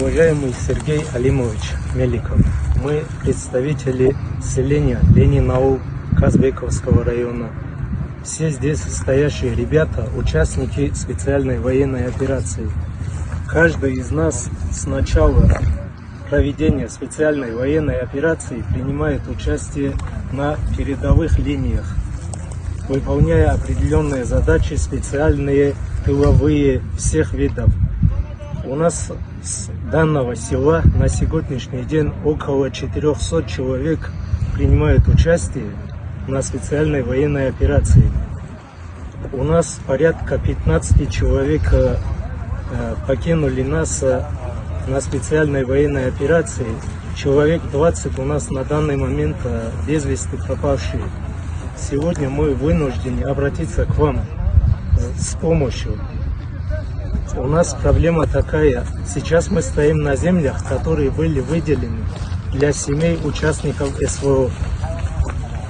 Уважаемый Сергей Алимович Меликов, мы представители селения Ленин-Аул Казбековского района. Все здесь стоящие ребята – участники специальной военной операции. Каждый из нас с начала проведения специальной военной операции принимает участие на передовых линиях, выполняя определенные задачи, специальные, тыловые, всех видов. У нас с данного села на сегодняшний день около 400 человек принимают участие на специальной военной операции. У нас порядка 15 человек покинули нас на специальной военной операции. Человек 20 у нас на данный момент без вести пропавшие. Сегодня мы вынуждены обратиться к вам с помощью. У нас проблема такая. Сейчас мы стоим на землях, которые были выделены для семей участников СВО.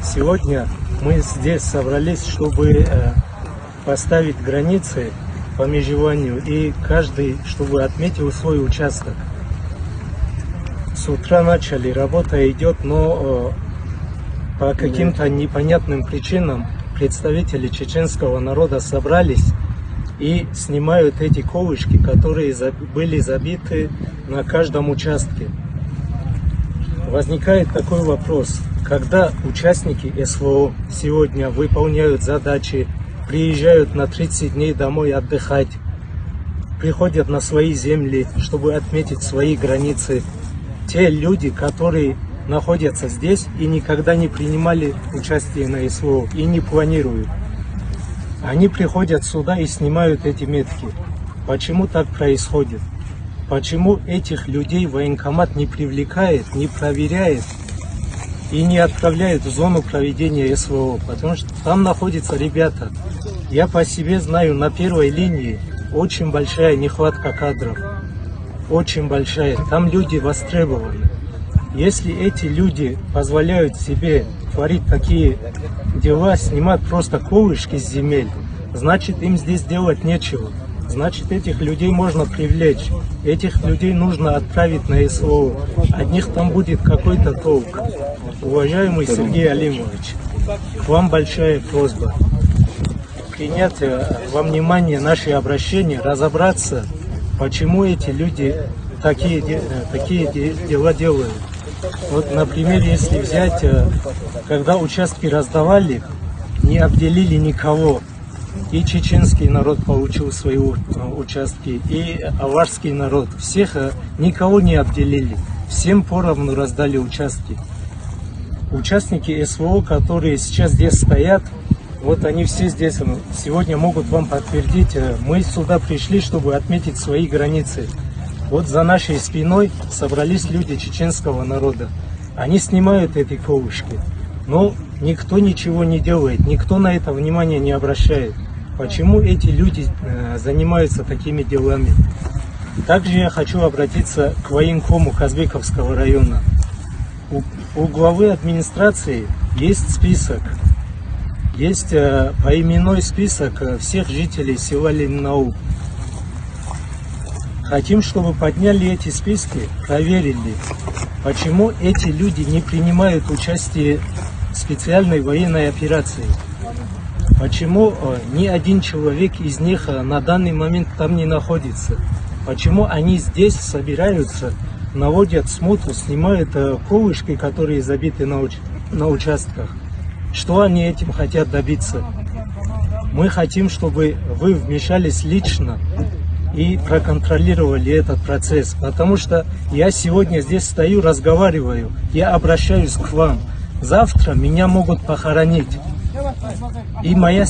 Сегодня мы здесь собрались, чтобы поставить границы по межеванию, и каждый, чтобы отметил свой участок. С утра начали, работа идет, но по каким-то непонятным причинам представители чеченского народа собрались и снимают эти колышки, которые были забиты на каждом участке. Возникает такой вопрос: когда участники СВО сегодня выполняют задачи, приезжают на 30 дней домой отдыхать, приходят на свои земли, чтобы отметить свои границы, те люди, которые находятся здесь и никогда не принимали участие на СВО и не планируют, они приходят сюда и снимают эти метки. Почему так происходит? Почему этих людей военкомат не привлекает, не проверяет и не отправляет в зону проведения СВО? Потому что там находятся ребята. Я по себе знаю, на первой линии очень большая нехватка кадров. Очень большая. Там люди востребованы. Если эти люди позволяют себе творить такие дела, снимать просто колышки с земель, значит, им здесь делать нечего. Значит, этих людей можно привлечь. Этих людей нужно отправить на СВО. От них там будет какой-то толк. Уважаемый Сергей Алимович, к вам большая просьба принять во внимание наши обращения, разобраться, почему эти люди такие дела делают. Вот, например, если взять, когда участки раздавали, не обделили никого. И чеченский народ получил свои участки, и аварский народ. Всех, никого не обделили. Всем поровну раздали участки. Участники СВО, которые сейчас здесь стоят, вот они все здесь сегодня могут вам подтвердить. Мы сюда пришли, чтобы отметить свои границы. Вот за нашей спиной собрались люди чеченского народа. Они снимают эти колышки, но никто ничего не делает, никто на это внимание не обращает. Почему эти люди занимаются такими делами? Также я хочу обратиться к военкому Казбековского района. У главы администрации есть список, есть поименной список всех жителей села Ленин-Аул. Хотим, чтобы подняли эти списки, проверили, почему эти люди не принимают участие в специальной военной операции. Почему ни один человек из них на данный момент там не находится? Почему они здесь собираются, наводят смуту, снимают колышки, которые забиты на участках? Что они этим хотят добиться? Мы хотим, чтобы вы вмешались лично и проконтролировали этот процесс, потому что я сегодня здесь стою, разговариваю, я обращаюсь к вам. Завтра меня могут похоронить. И моя